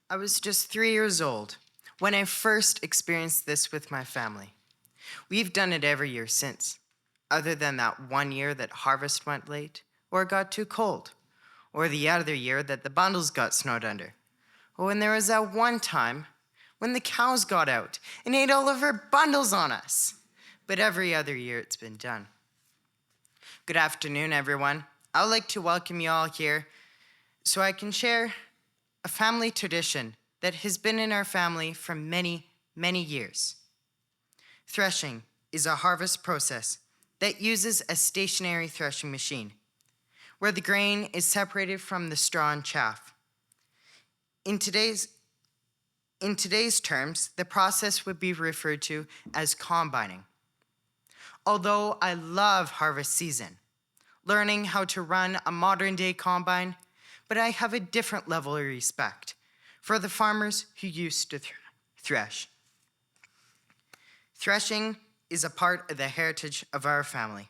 I was just 3 years old when I first experienced this with my family. We've done it every year since, other than that one year that harvest went late, or it got too cold, or the other year that the bundles got snowed under, or when there was that one time when the cows got out and ate all of our bundles on us. But every other year it's been done. Good afternoon, everyone. I'd like to welcome you all here so I can share a family tradition that has been in our family for many, many years. Threshing is a harvest process that uses a stationary threshing machine, where the grain is separated from the straw and chaff. In today's terms, the process would be referred to as combining. Although I love harvest season, learning how to run a modern-day combine, but I have a different level of respect for the farmers who used to thresh. Threshing is a part of the heritage of our family.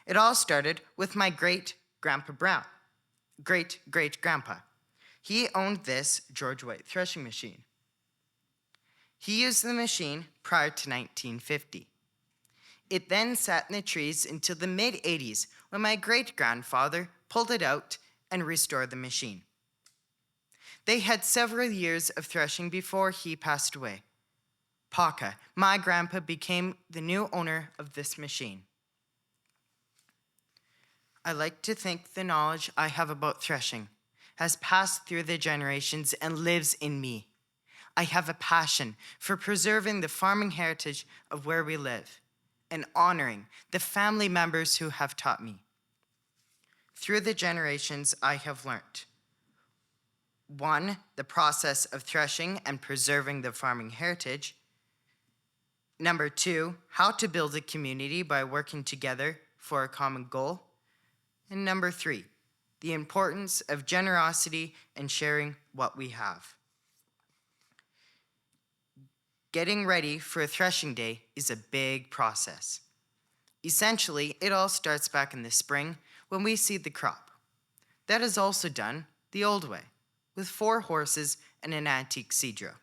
It all started with my great-grandpa. He owned this George White threshing machine. He used the machine prior to 1950. It then sat in the trees until the mid-'80s when my great-grandfather pulled it out and restored the machine. They had several years of threshing before he passed away. Paka, my grandpa, became the new owner of this machine. I like to think the knowledge I have about threshing has passed through the generations and lives in me. I have a passion for preserving the farming heritage of where we live and honoring the family members who have taught me. Through the generations, I have learned: 1, the process of threshing and preserving the farming heritage. 2, how to build a community by working together for a common goal. And 3, the importance of generosity and sharing what we have. Getting ready for a threshing day is a big process. Essentially, it all starts back in the spring when we seed the crop. That is also done the old way, with 4 horses and an antique seed drill.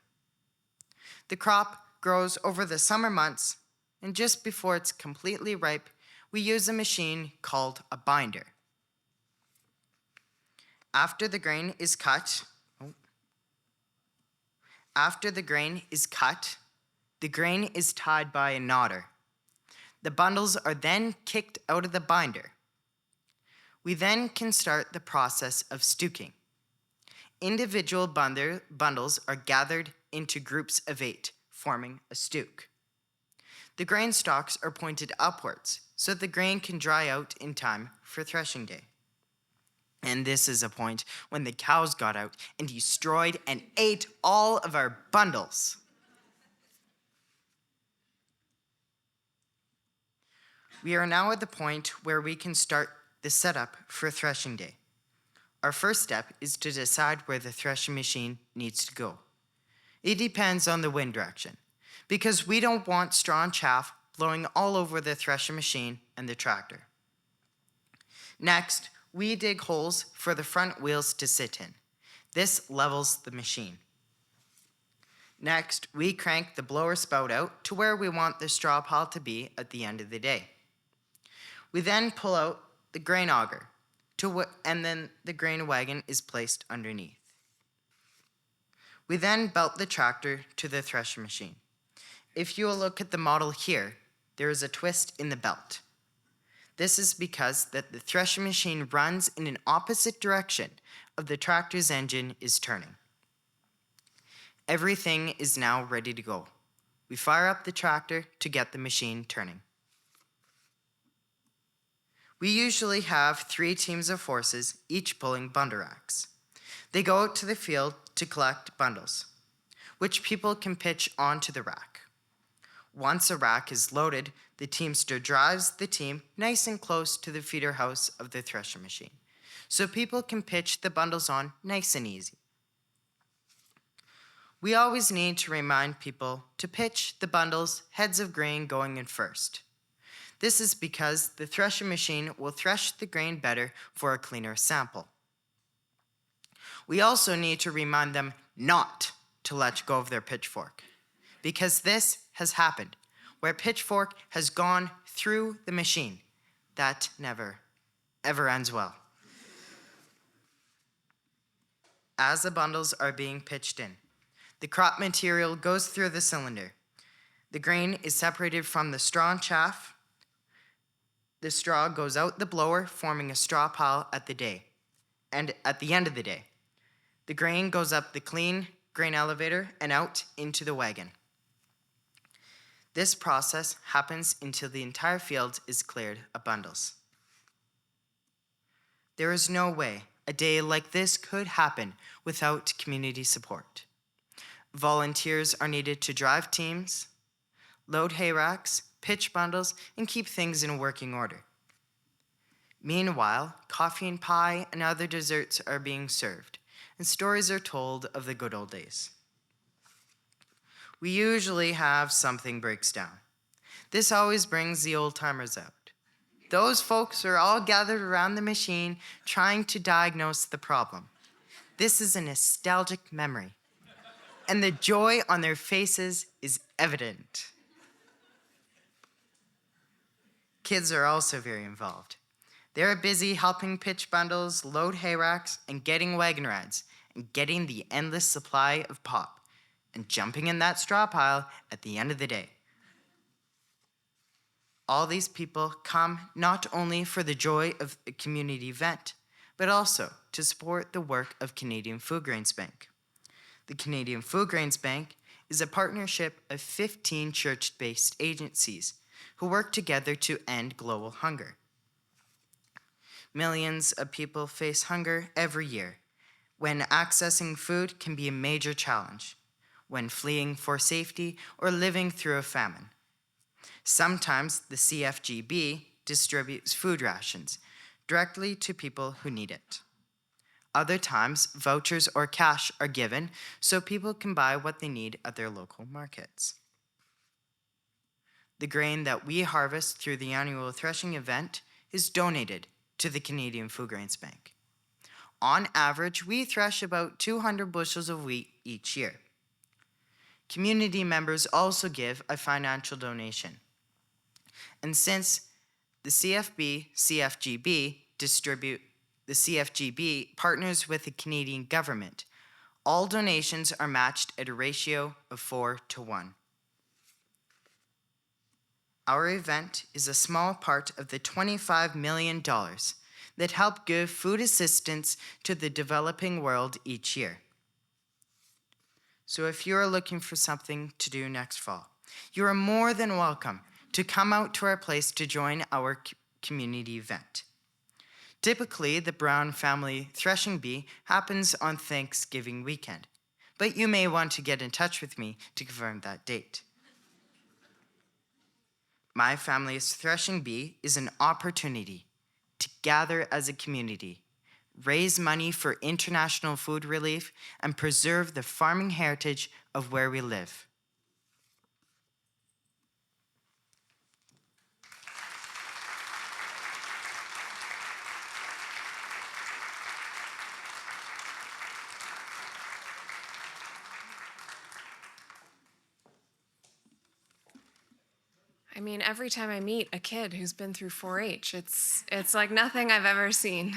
The crop grows over the summer months, and just before it's completely ripe, we use a machine called a binder. After the grain is cut, the grain is tied by a knodder. The bundles are then kicked out of the binder. We then can start the process of stooking. Individual bundles are gathered into groups of 8, forming a stook. The grain stalks are pointed upwards so the grain can dry out in time for threshing day. And this is a point when the cows got out and destroyed and ate all of our bundles. We are now at the point where we can start the setup for threshing day. Our first step is to decide where the threshing machine needs to go. It depends on the wind direction, because we don't want straw and chaff blowing all over the threshing machine and the tractor. Next, we dig holes for the front wheels to sit in. This levels the machine. Next, we crank the blower spout out to where we want the straw pile to be at the end of the day. We then pull out the grain auger, and then the grain wagon is placed underneath. We then belt the tractor to the thresher machine. If you will look at the model here, there is a twist in the belt. This is because that the thresher machine runs in an opposite direction of the tractor's engine is turning. Everything is now ready to go. We fire up the tractor to get the machine turning. We usually have 3 teams of horses, each pulling bundle racks. They go out to the field to collect bundles, which people can pitch onto the rack. Once a rack is loaded, the teamster drives the team nice and close to the feeder house of the thresher machine, so people can pitch the bundles on nice and easy. We always need to remind people to pitch the bundles heads of grain going in first. This is because the thresher machine will thresh the grain better for a cleaner sample. We also need to remind them not to let go of their pitchfork, because this has happened where pitchfork has gone through the machine. That never, ever ends well. As the bundles are being pitched in, the crop material goes through the cylinder. The grain is separated from the straw and chaff. The straw goes out the blower, forming a straw pile at the end of the day. The grain goes up the clean grain elevator and out into the wagon. This process happens until the entire field is cleared of bundles. There is no way a day like this could happen without community support. Volunteers are needed to drive teams, load hay racks, pitch bundles, and keep things in working order. Meanwhile, coffee and pie and other desserts are being served, and stories are told of the good old days. We usually have something breaks down. This always brings the old-timers out. Those folks are all gathered around the machine trying to diagnose the problem. This is a nostalgic memory, and the joy on their faces is evident. Kids are also very involved. They're busy helping pitch bundles, load hay racks, and getting wagon rides, and getting the endless supply of pop, and jumping in that straw pile at the end of the day. All these people come not only for the joy of a community event, but also to support the work of Canadian Food Grains Bank. The Canadian Food Grains Bank is a partnership of 15 church-based agencies who work together to end global hunger. Millions of people face hunger every year, when accessing food can be a major challenge, when fleeing for safety or living through a famine. Sometimes the CFGB distributes food rations directly to people who need it. Other times, vouchers or cash are given so people can buy what they need at their local markets. The grain that we harvest through the annual threshing event is donated to the Canadian Food Grains Bank. On average, we thresh about 200 bushels of wheat each year. Community members also give a financial donation. And since the CFGB partners with the Canadian government, all donations are matched at a ratio of 4-1. Our event is a small part of the $25 million that help give food assistance to the developing world each year. So if you are looking for something to do next fall, you are more than welcome to come out to our place to join our community event. Typically, the Brown Family Threshing Bee happens on Thanksgiving weekend, but you may want to get in touch with me to confirm that date. My family's Threshing Bee is an opportunity to gather as a community, raise money for international food relief, and preserve the farming heritage of where we live. I mean, every time I meet a kid who's been through 4-H, it's like nothing I've ever seen.